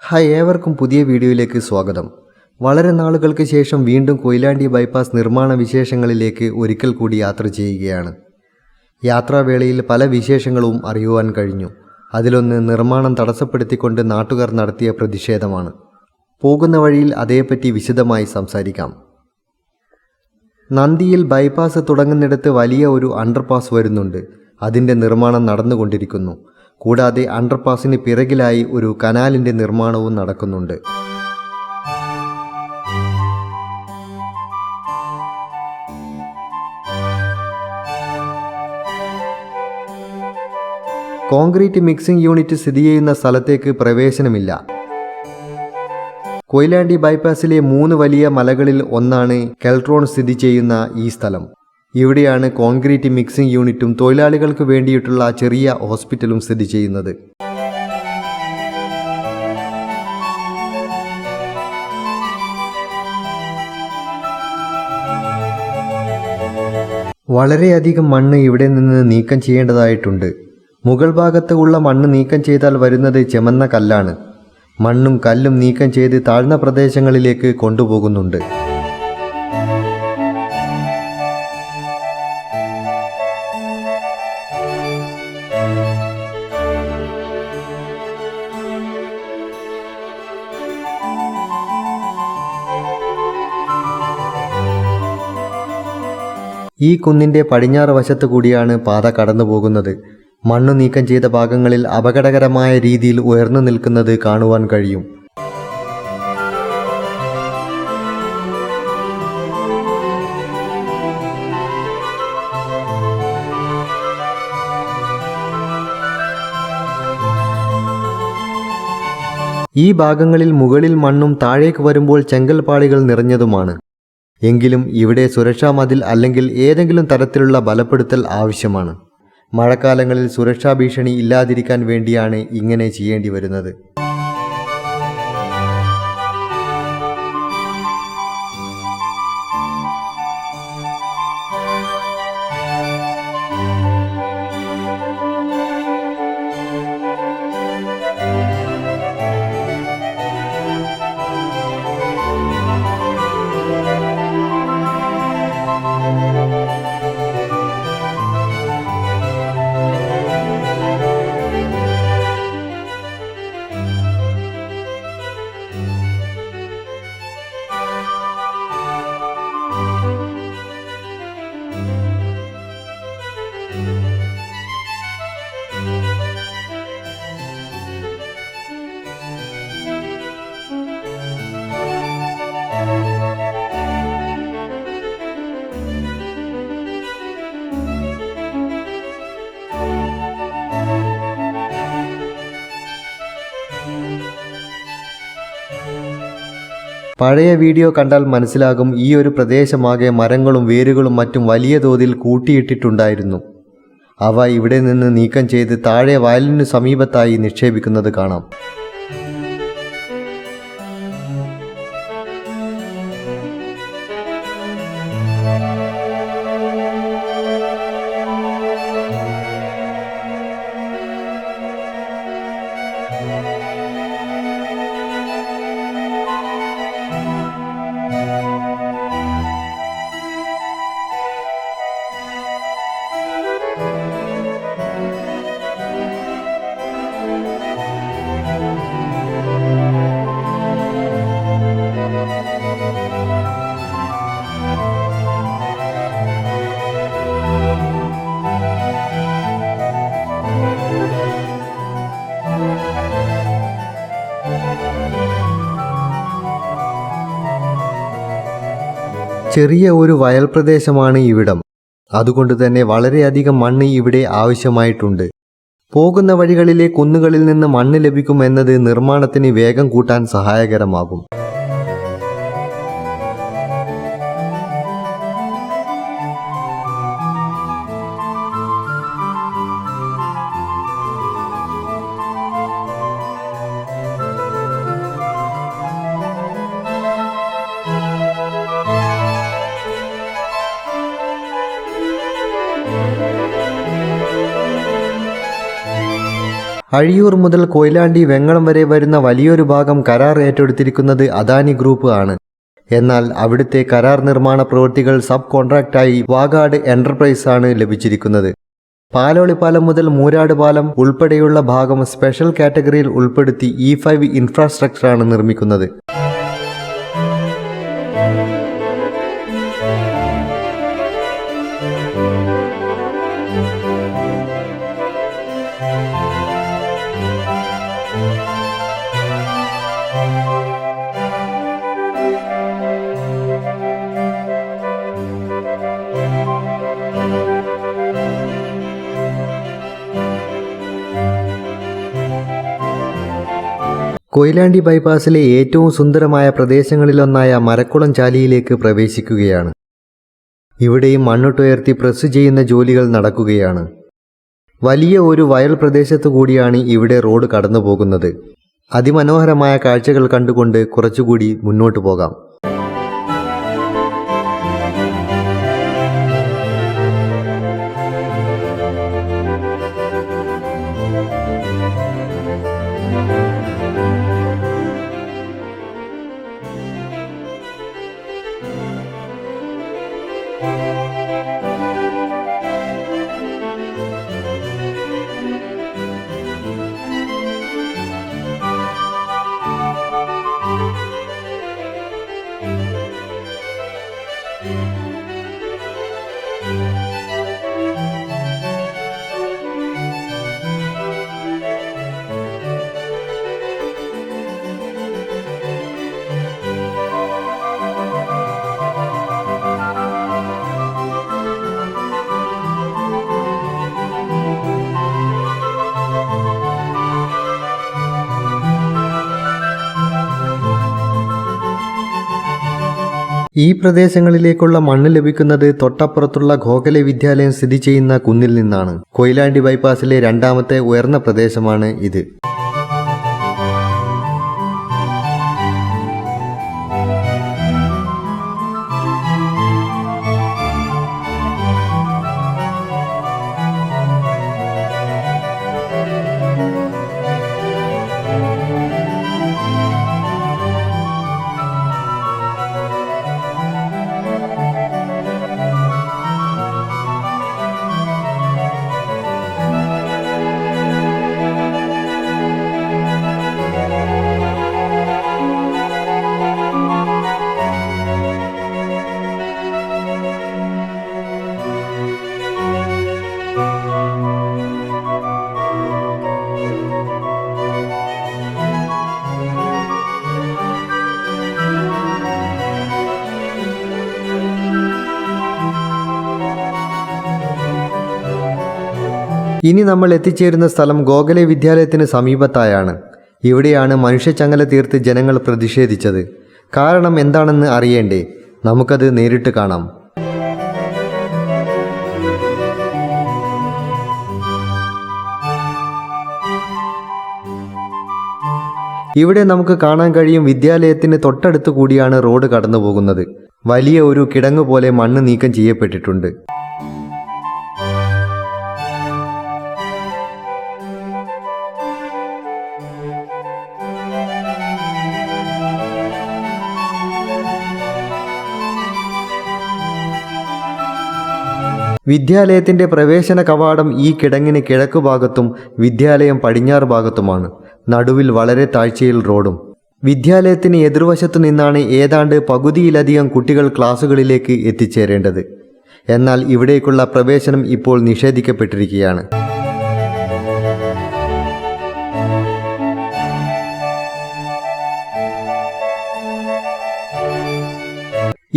Hi ഏവർക്കും പുതിയ വീഡിയോയിലേക്ക് സ്വാഗതം. വളരെ നാളുകൾക്ക് ശേഷം വീണ്ടും കൊയിലാണ്ടി ബൈപ്പാസ് നിർമ്മാണ വിശേഷങ്ങളിലേക്ക് ഒരിക്കൽ കൂടി യാത്ര ചെയ്യുകയാണ്. യാത്രാവേളയിൽ പല വിശേഷങ്ങളും അറിയുവാൻ കഴിഞ്ഞു. അതിലൊന്ന് നിർമ്മാണം തടസ്സപ്പെടുത്തിക്കൊണ്ട് നാട്ടുകാർ നടത്തിയ പ്രതിഷേധമാണ്. പോകുന്ന വഴിയിൽ അതേപ്പറ്റി വിശദമായി സംസാരിക്കാം. നന്ദിയിൽ ബൈപ്പാസ് തുടങ്ങുന്നിടത്ത് വലിയ ഒരു അണ്ടർപാസ് വരുന്നുണ്ട്. അതിൻ്റെ നിർമ്മാണം നടന്നുകൊണ്ടിരിക്കുന്നു. കൂടാതെ അണ്ടർപാസിന് പിറകിലായി ഒരു കനാലിൻ്റെ നിർമ്മാണവും നടക്കുന്നുണ്ട്. കോൺക്രീറ്റ് മിക്സിംഗ് യൂണിറ്റ് സ്ഥിതി ചെയ്യുന്ന സ്ഥലത്തേക്ക് പ്രവേശനമില്ല. കൊയിലാണ്ടി ബൈപ്പാസിലെ 3 വലിയ മലകളിൽ ഒന്നാണ് കെൽട്രോൺ സ്ഥിതി ചെയ്യുന്ന ഈ സ്ഥലം. ഇവിടെയാണ് കോൺക്രീറ്റ് മിക്സിംഗ് യൂണിറ്റും തൊഴിലാളികൾക്ക് വേണ്ടിയിട്ടുള്ള ചെറിയ ഹോസ്പിറ്റലും സ്ഥിതി ചെയ്യുന്നത്. വളരെയധികം മണ്ണ് ഇവിടെ നിന്ന് നീക്കം ചെയ്യേണ്ടതായിട്ടുണ്ട്. മുകൾ ഭാഗത്ത് ഉള്ള മണ്ണ് നീക്കം ചെയ്താൽ വരുന്നത് ചെമന്ന കല്ലാണ്. മണ്ണും കല്ലും നീക്കം ചെയ്ത് താഴ്ന്ന പ്രദേശങ്ങളിലേക്ക് കൊണ്ടുപോകുന്നുണ്ട്. ഈ കുന്നിൻ്റെ പടിഞ്ഞാറ് വശത്തു കൂടിയാണ് പാത കടന്നു പോകുന്നത്. മണ്ണു നീക്കം ചെയ്ത ഭാഗങ്ങളിൽ അപകടകരമായ രീതിയിൽ ഉയർന്നു നിൽക്കുന്നത് കാണുവാൻ കഴിയും. ഈ ഭാഗങ്ങളിൽ മുകളിൽ മണ്ണും താഴേക്ക് വരുമ്പോൾ ചെങ്കൽപ്പാളികൾ നിറഞ്ഞതുമാണ്. എങ്കിലും ഇവിടെ സുരക്ഷാ മതിൽ അല്ലെങ്കിൽ ഏതെങ്കിലും തരത്തിലുള്ള ബലപ്പെടുത്തൽ ആവശ്യമാണ്. മഴക്കാലങ്ങളിൽ സുരക്ഷാ ഭീഷണി ഇല്ലാതിരിക്കാൻ വേണ്ടിയാണ് ഇങ്ങനെ ചെയ്യേണ്ടി വരുന്നത്. പഴയ വീഡിയോ കണ്ടാൽ മനസ്സിലാകും, ഈ ഒരു പ്രദേശമാകെ മരങ്ങളും വേരുകളും മറ്റും വലിയ തോതിൽ കൂട്ടിയിട്ടിട്ടുണ്ടായിരുന്നു. അവ ഇവിടെ നിന്ന് നീക്കം ചെയ്ത് താഴെ വയലിനു സമീപത്തായി നിക്ഷേപിക്കുന്നത് കാണാം. ചെറിയ ഒരു വയൽ പ്രദേശമാണ് ഇവിടം. അതുകൊണ്ട് തന്നെ വളരെയധികം മണ്ണ് ഇവിടെ ആവശ്യമായിട്ടുണ്ട്. പോകുന്ന വഴികളിലെ കുന്നുകളിൽ നിന്ന് മണ്ണ് ലഭിക്കും എന്നത് നിർമ്മാണത്തിന് വേഗം കൂട്ടാൻ സഹായകരമാകും. അഴിയൂർ മുതൽ കൊയിലാണ്ടി വെങ്ങളം വരെ വരുന്ന വലിയൊരു ഭാഗം കരാർ ഏറ്റെടുത്തിരിക്കുന്നത് അദാനി ഗ്രൂപ്പ് ആണ്. എന്നാൽ അവിടുത്തെ കരാർ നിർമ്മാണ പ്രവൃത്തികൾ സബ് കോൺട്രാക്റ്റായി വാഗാട് എന്റർപ്രൈസ് ആണ് ലഭിച്ചിരിക്കുന്നത്. പാലോളി പാലം മുതൽ മൂരാട് പാലം ഉൾപ്പെടെയുള്ള ഭാഗം സ്പെഷ്യൽ കാറ്റഗറിയിൽ ഉൾപ്പെടുത്തി E5 ഇൻഫ്രാസ്ട്രക്ചറാണ് നിർമ്മിക്കുന്നത്. കൊയിലാണ്ടി ബൈപ്പാസിലെ ഏറ്റവും സുന്ദരമായ പ്രദേശങ്ങളിലൊന്നായ മരക്കുളം ചാലിയിലേക്ക് പ്രവേശിക്കുകയാണ്. ഇവിടെയും മണ്ണിട്ടുയർത്തി പ്രസ് ചെയ്യുന്ന ജോലികൾ നടക്കുകയാണ്. വലിയ ഒരു വയൽ പ്രദേശത്തു കൂടിയാണ് ഇവിടെ റോഡ് കടന്നു പോകുന്നത്. അതിമനോഹരമായ കാഴ്ചകൾ കണ്ടുകൊണ്ട് കുറച്ചുകൂടി മുന്നോട്ട് പോകാം. ഈ പ്രദേശങ്ങളിലേക്കുള്ള മണ്ണ് ലഭിക്കുന്നത് തൊട്ടപ്പുറത്തുള്ള ഗോഖലെ വിദ്യാലയം സ്ഥിതി ചെയ്യുന്ന കുന്നിൽ നിന്നാണ്. കൊയിലാണ്ടി ബൈപ്പാസിലെ രണ്ടാമത്തെ ഉയർന്ന പ്രദേശമാണ് ഇത്. ഇനി നമ്മൾ എത്തിച്ചേരുന്ന സ്ഥലം ഗോഖലെ വിദ്യാലയത്തിന് സമീപത്തായാണ്. ഇവിടെയാണ് മനുഷ്യച്ചങ്ങല തീർത്ത് ജനങ്ങൾ പ്രതിഷേധിച്ചത്. കാരണം എന്താണെന്ന് അറിയേണ്ടേ? നമുക്കത് നേരിട്ട് കാണാം. ഇവിടെ നമുക്ക് കാണാൻ കഴിയും വിദ്യാലയത്തിന് തൊട്ടടുത്ത് കൂടിയാണ് റോഡ് കടന്നു പോകുന്നത്. വലിയ ഒരു കിടങ്ങ് പോലെ മണ്ണ് നീക്കം ചെയ്യപ്പെട്ടിട്ടുണ്ട്. വിദ്യാലയത്തിൻ്റെ പ്രവേശന കവാടം ഈ കിടങ്ങിന് കിഴക്കുഭാഗത്തും വിദ്യാലയം പടിഞ്ഞാറ് ഭാഗത്തുമാണ്. നടുവിൽ വളരെ താഴ്ചയിൽ റോഡും. വിദ്യാലയത്തിന് എതിർവശത്തു നിന്നാണ് ഏതാണ്ട് പകുതിയിലധികം കുട്ടികൾ ക്ലാസുകളിലേക്ക് എത്തിച്ചേരേണ്ടത്. എന്നാൽ ഇവിടേക്കുള്ള പ്രവേശനം ഇപ്പോൾ നിഷേധിക്കപ്പെട്ടിരിക്കുകയാണ്.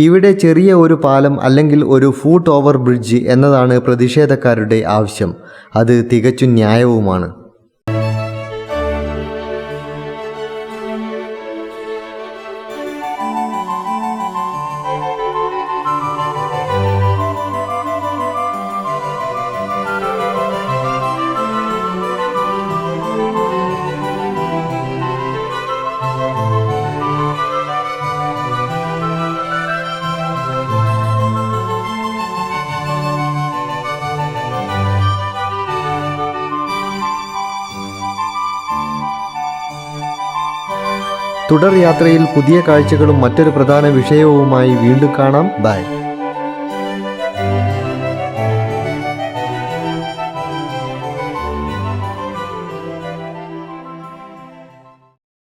ഇവിടെ ചെറിയ ഒരു പാലം അല്ലെങ്കിൽ ഒരു ഫൂട്ട് ഓവർ ബ്രിഡ്ജ് എന്നതാണ് പ്രതിഷേധക്കാരുടെ ആവശ്യം. അത് തികച്ചും ന്യായവുമാണ്. തുടർ യാത്രയിൽ പുതിയ കാഴ്ചകളും മറ്റൊരു പ്രധാന വിഷയവുമായി വീണ്ടും കാണാം. ബൈ.